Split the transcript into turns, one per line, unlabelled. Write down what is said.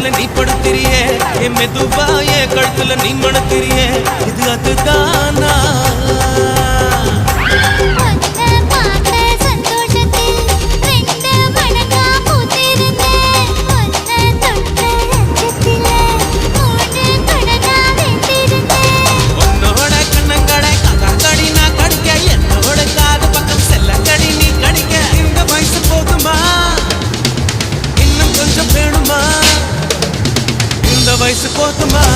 மேல நீ படுத்திரியே என் மெதுவாய கழுத்துல நீ மணத்திரியே இது அதுதானா வயசு போதுமா